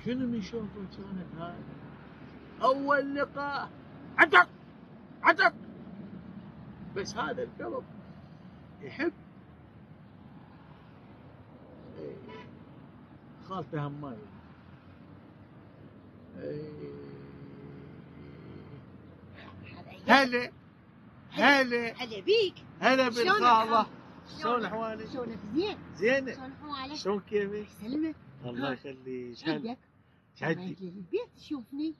شنو من شوفه كانت هاي اول لقاء عتق عتق. بس هذا القلب يحب. خالته هماي. هلا هلا هلا بيك. هلا بالخالة. شلون احوالك؟ احوالك؟ شلونك؟ زين. زينة. شلون احوالك؟ شلون كيفك؟ يسلمك. الله يخليك. شدك؟ شهدي؟ البيت تشوفني؟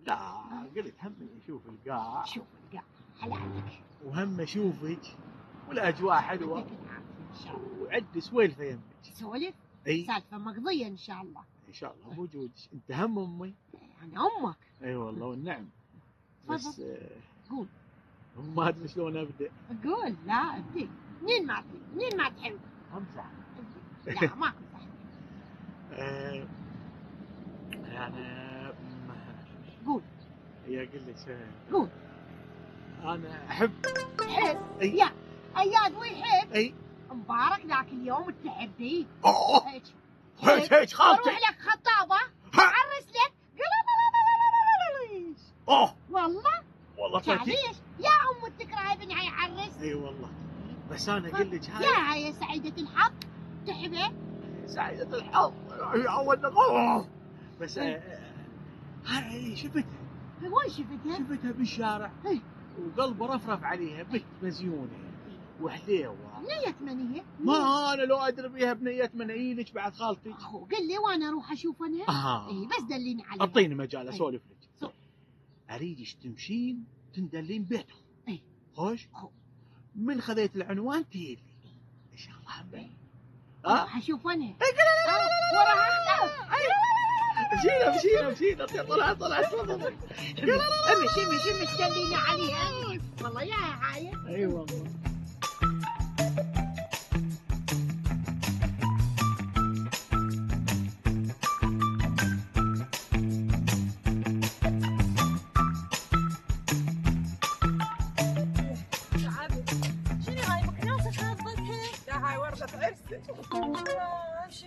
لا قلت همي اشوف القاع. شوف القاع هلا عندك. وهم اشوفك والاجواء حلوه. يعطيك العافية ان شاء الله. وعد سوالفه يمك. سولف؟ اي سالفة مقضية ان شاء الله. ان شاء الله بوجودك. انت هم امي. انا امك. اي والله والنعم. بس قول. ما ادري شلون ابدا. قول. لا ابدي. منين ما تحب. امزح. لا ما امزح. يعني قول. هي اقول لك قول. انا احب. تحب؟ اي يا اياد ويحب. اي مبارك ذاك اليوم التحدي. اوه هيك هيك خالتي. اروح لك خطابه اعرس لك. اوه والله طلعتي. ليش؟ يا ام تكره ابني يعرس. اي والله. بس انا اقول لك يا هاي سعيدة الحظ تحبه. سعيدة الحظ هي اول نقطة. بس هاي شفتها. وين شفتها؟ شفتها بالشارع. إيه. وقلبه رفرف عليها بنت مزيونة وحليوة. بنية منية. ما انا لو ادري بيها بنية منيلك بعد خالتي. اخو قل لي وانا اروح اشوف انا. اي بس دليني عليها. اعطيني مجال اسولف لك. سولف. اريدش تمشين تندلين بيتهم. اي خوش. من خذيت العنوان تيلي ان شاء الله حبيبي. اروح اشوف انا. وراها اختار. مشينا طلع تفضل. مش دليني عليها. والله يا هاي. اي والله.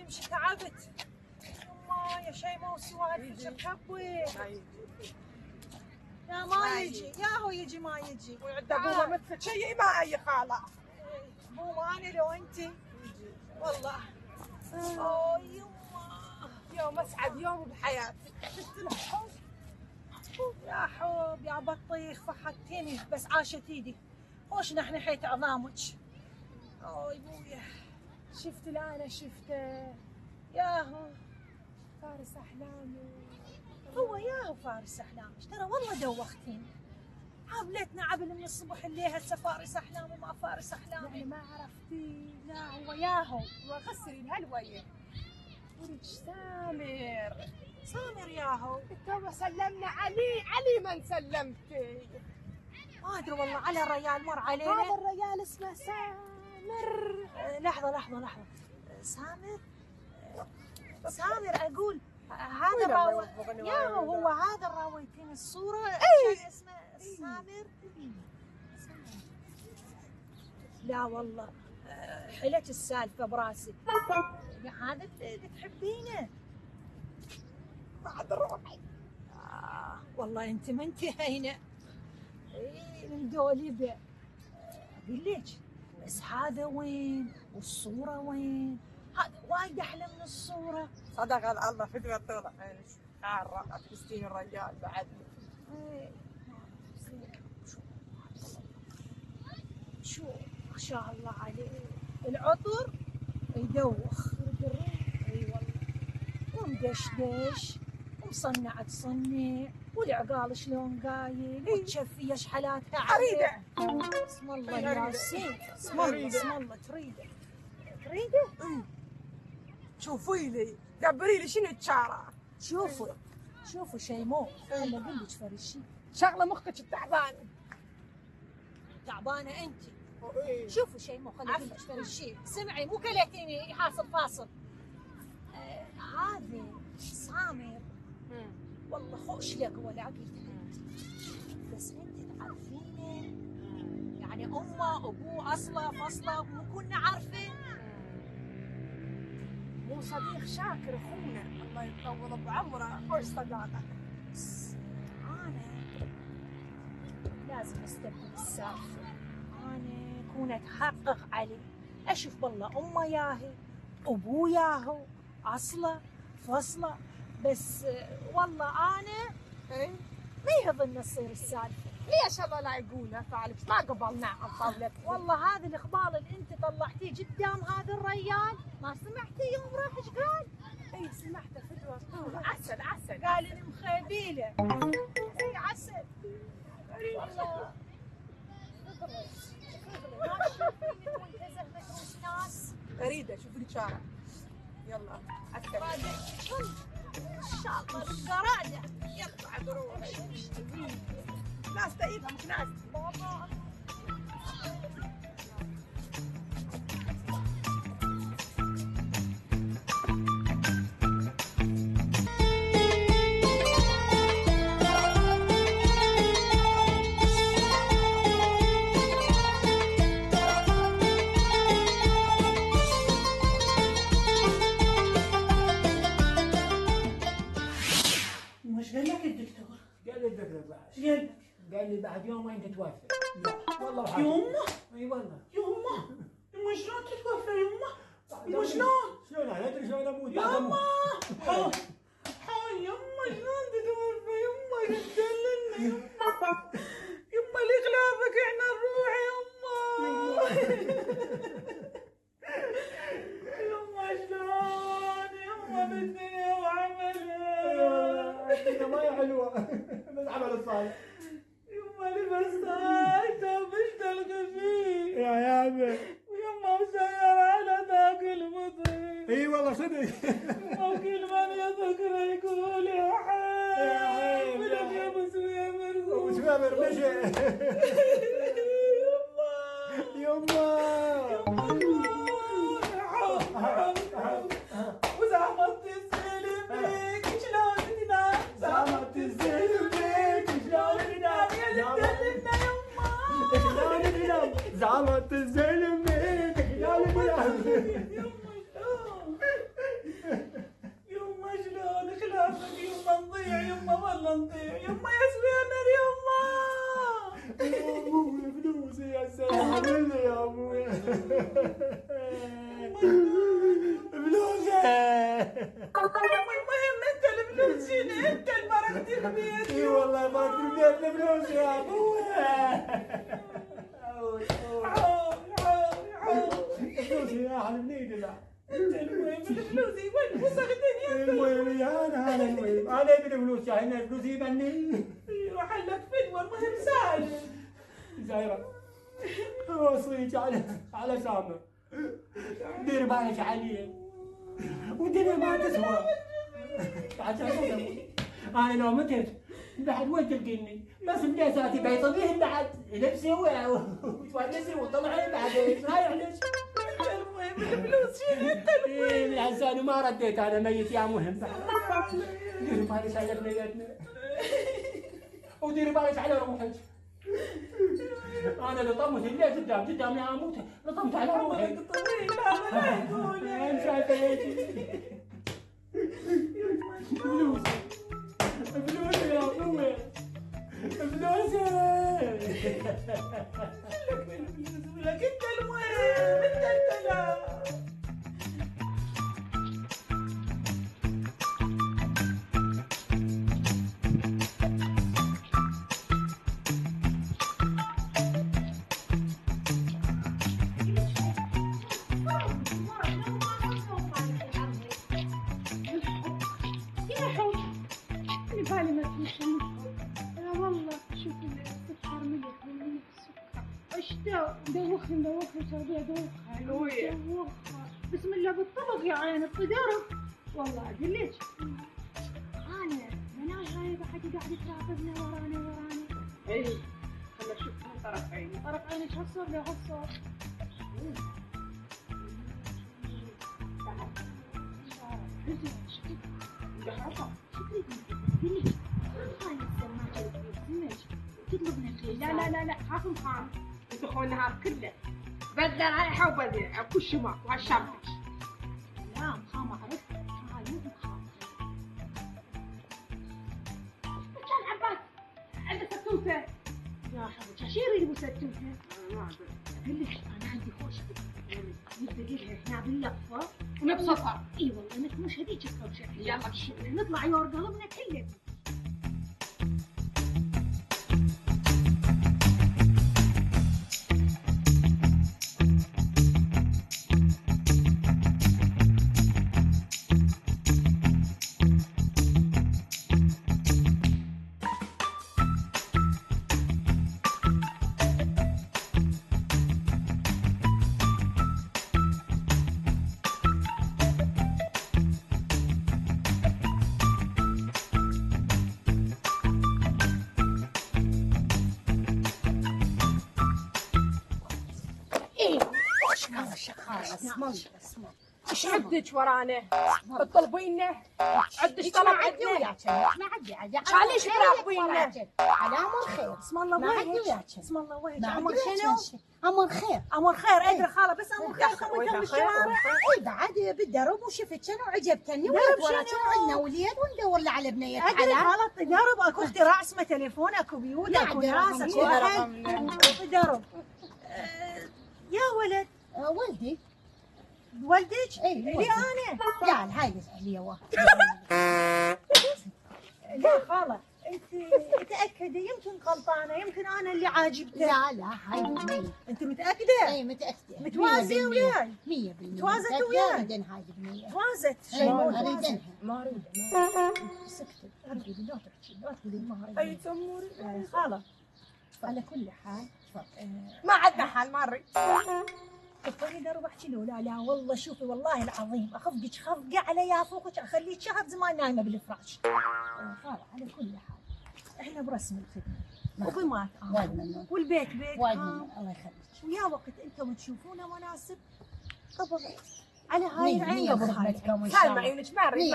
امشي تعبت. يا شيماء وسوالفك كبوي. يا ما يجي يا هو يجي ما يجي. وعند ابوه مثل شيء ما اي خاله. مو انا لو انت. والله. اوه يما يوم اسعد يوم بحياتي. شفت الحب. يا حب يا بطيخ فحتيني بس عاشت ايدي. خوش نحنحيت عظامك. اوه يبويا. شفت انا شفته. ياهو فارس احلامي. هو ياهو فارس احلامك. ترى والله دوختيني. عاملتنا عبل من الصبح اللي هسه فارس احلامي وما فارس احلامي. يعني ما عرفتي. لا هو ياهو. وغسلي الهلويه. ولك سامر ياهو. تو سلمنا علي من سلمتي. ما ادري والله على الريال مر علينا. هذا الريال اسمه سامر. لحظة سامر اقول هذا الراوي. يا هو هذا الراويتين الصورة. كان اسمه سامر. لا والله حلت السالفة براسي. يا هذا اللي تحبينه. بعد روحي. والله انت ما انتهينا. من دوليبه. اقول لك بس هذا وين والصورة وين؟ هذا وايد احلى من الصورة. صدق الله فكرة طول عينك. حارة تحسين الرجال بعد. شو ما شاء الله عليه. العطر يدوخ. اي والله. ومدشدش ومصنع تصنع والعقال شلون قايل وتشفيه شحلاتها عريضة. اسم الله ياسين. اسم الله تريده. شوفي لي دبري لي شنو الشارع. شوفوا شيماء. انا اقول لك فرشي شغله مخك تعبانه انت. شوفوا شيماء خليني اقول لك فرشي. سمعي مو كليتيني حاصل فاصل. هذا سامر والله خوش لك ولا قلت بس انت تعرفينه. يعني امه ابوه اصله فصله مو كنا عارفين. مو هو صديق شاكر اخونا الله يطول بعمره خوش صداقه. بس انا لازم استبدل السالفه. انا اكون اتحقق عليه، اشوف والله امه ياهي ابوه ياهو اصله فصله. بس والله انا ما يهضن تصير السالفه. ليش الله لا يقولها فعلك ما قبلنا عن طولك. والله هذا الاخبار اللي انت طلعتيه قدام هذا الريال ما سمعتي يوم راح ايش قال؟ اي سمعته فدوه طوله عسل عسل. قال اني مخيبيله. اي عسل. والله اريد اشوف لك شارع. يلا اكثر ان شاء الله بالقراده. يلا عاد روح ناس تأيدها مش ناس بابا. وش قال لك الدكتور؟ قال لي الدكتور بعد. ايش قال لك؟ قال لي بعد يومين تتوفى. لا والله وحاجة. يمه؟ اي والله. يمه شلون تتوفى يمه؟ شلون؟ شلون انا ادري شلون اموت. يمه يمه شلون تتوفى يمه؟ تدللنا يمه اللي خلافك احنا نروح يمه. يمه شلون؟ يمه بالدنيا وعملها. الدنيا ما هي حلوه بس عمل الصالح. يما لبستها بشتغل فيه يا يابا. ويما مسير على ذاك المضي. اي والله صدق. وكل من يذكره يقول يا حي ولك يا مسوي مرزوق. وسوامر مشي. يما وزعمت السلم بيك شلون تنام. زعمت السلم بيك شلون تنام. يا اللي تدللنا يما شلون تنام. زعمت الزلم بيك شلون تنام. يما شلون خلافك يما نضيع يما والله نضيع يما يا سوينر يما. يا ابوي فلوسي يا سلام حبيبي يا ابوي. فلوسي. المهم انت الفلوس شنو؟ انت البركة البيت. اي والله بركة البيت الفلوس يا ابوي. فلوسي يا اهل النيد بعد. انت المهم الفلوس وين وسختني انت؟ المهم يا انا المهم انا ابي الفلوس يا هنا الفلوس يبني. يروح لك فدوه المهم سالم. زايرة وصيك على سامر. دير بالك عليه والدنيا ما تسوى. انا لو متت بعد وين تلقيني؟ بس مجازاتي بيطبيه بعد لبسي وتونسي وطلعي بعد ما يعلش. المهم الفلوس شنو انت المهم؟ الانسان ما رديت انا ميت يا مهم بعد. دير بالك على بنيتنا ودير بالك على روحك. انا لطمت الليل قدام يا اموت لطمت على روحي. طويل هذا لا يقول. انا شايفه هيك. فلوس فلوس يا ابوي فلوس. لك انت المهم انت الدلع. ندوخها سعودية دوخها بسم الله بالطبق يا عين الطدارة. والله أقول لك أنا مناش هاي بعد قاعد تراقبنا ورانا. اي خلنا نشوف من طرف عيني. طرف عينك هالصوب لا هالصوب. لا خاف مخام تدخل النهار كله بدل رايحه وبدل كل شمال وهالشمس. لا مخام ستوته يا حبيبتي شو يريد ابو ستوته؟ اقول لك انا عندي خوشة نبدا هنا باللفه ونبسطها. اي والله انك مش هذيك الطبشه يلا نطلع يور قلبنا كله. اسمع ايش عندك ورانا؟ تطلبينه؟ عندك طلب عندنا؟ ما عندي معليش ترابينه على امر خير. اسم الله وينك؟ اسم الله وينك؟ امر شنو؟ امر خير. امر خير ادري خاله بس امر خير كم بالشوارع. اي بعد بالدرب وشفت شنو عجبتني ولد ورا شنو عندنا وليد وندور له على بنيه ادري حلال. خاله درب اكو اختراع اسمه تليفون اكو بيوت اكو ناس اكو اهل درب. يا ولد ولدي والدك؟ اي اللي انا لا هاي لي واحد. لا خاله انت متاكده يمكن غلطانه يمكن انا اللي عاجبته. لا هاي بنية. انت متاكده؟ اي متاكده متوازيه وياي 100% توازت وياي. اريدن هاي بنية. توازت اي اريدنها. ما اريد سكتي لا تقولي لا تحكي لا تقولي ما اريد. اي تموري خاله على كل حال ما عندنا حال ما نريد. تفضلي درب احكي له لا والله شوفي والله العظيم اخفقك خفقه على يافوقك اخليك شهر زمان نايمه بالفراش. خاله على كل حال احنا برسم الخدمه وبما وايد ممنون والبيت بيت وايد ممنون الله يخليك. ويا وقت انتم تشوفونه مناسب طبعا على هاي العين قبل هاي سالمة عيونك ما اريد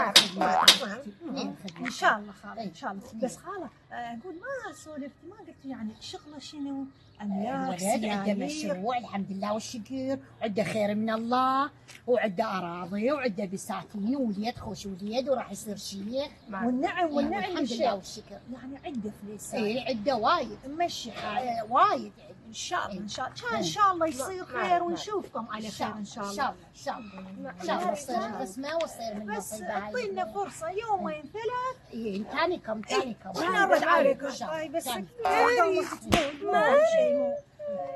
ان شاء الله خاله ان شاء الله. بس خاله اقول ما سولفتي ما قلتي يعني شغله شنو؟ املاك الولد عنده مشروع الحمد لله والشكر وعنده خير من الله وعنده اراضي وعنده بساتين ووليد خوش وليد وراح يصير شيخ والنعم والنعم الحمد لله والشكر. يعني عنده فلوس اي عنده وايد مشي حاله وايد ان شاء الله ان شاء الله ان شاء الله يصير خير ونشوفكم على خير ان شاء الله. ان شاء الله ان شاء الله تصير القسمه وتصير من بس نصيبها هاي. اعطينا فرصه يومين ثلاث اي ثانيكم ونرد عليكم. بس ما شيء مو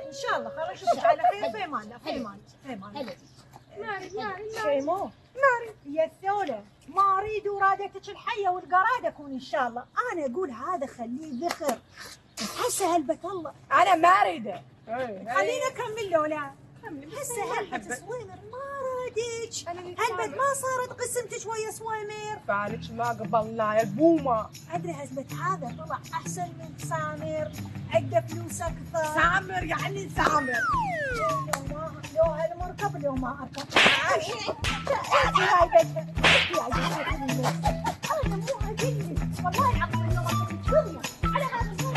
ان شاء الله خلاص نشوفك على خير في امان الله في امان في امان الله. شيمو يا الثوله ما اريد ورادتك الحيه والقراده اكون ان شاء الله. انا اقول هذا خليه ذخر هسه هلبة الله انا ما اريده. خلينا نكمل لو لا هسه هلبة سويمر ما رادك هلبة ما صارت قسمتك ويا سويمر فعلك ما قبلنا يا بومه. ادري هلبة هذا طلع احسن من سامر عنده فلوس اكثر. سامر يعني سامر لو هالمركب لو ما اركب انت هاي بيتها انا مو اجلي والله العظيم اليوم اكلت الدنيا على هذا الموضوع.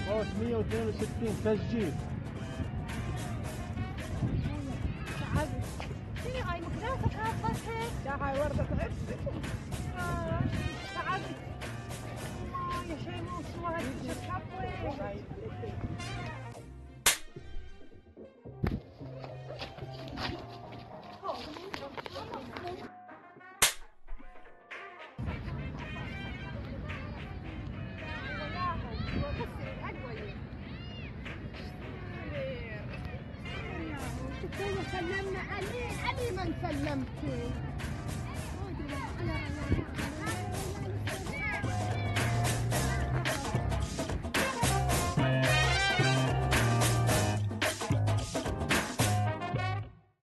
صوت 162 تسجيل. شنو هاي مكناسة حاطتها؟ لا هاي وردة عرسك. تعبت. يا شيء مو سوالف تتحطي. تو سلمنا عليه، علي من سلمتي.